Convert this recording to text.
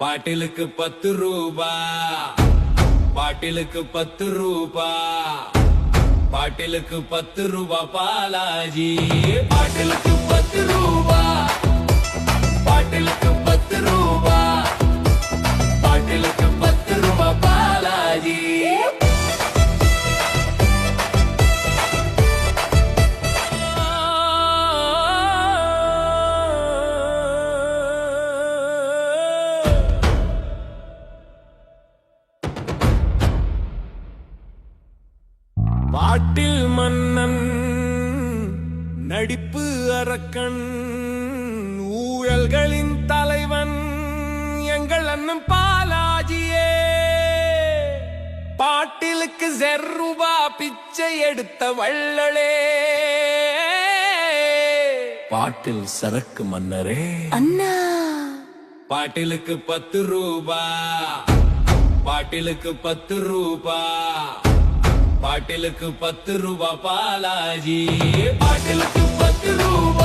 பாட்டிலுக்கு 10 ரூபா, பாட்டிலுக்கு 10 ரூபா, பாட்டிலுக்கு 10 ரூபா பாலாஜி. பாட்டிலுக்கு 10 ரூபா, பாட்டிலுக்கு 10 ரூபா, பாட்டிலுக்கு 10 ரூபா பாலாஜி. பாட்டில் மன்னன் நடிப்பு அரக்கன், ஊழல்களின் தலைவன் எங்கள் அண்ணன் பாலாஜியே. பாட்டிலுக்கு ரூபா பிச்சை எடுத்த வள்ளலே, பாட்டில் சரக்கு மன்னரே அண்ணா. பாட்டிலுக்கு 10 ரூபா, பாட்டிலுக்கு 10 ரூபா, பாட்டிலுக்கு 10 ரூபா பாலாஜி. பாட்டிலுக்கு 10 ரூபா.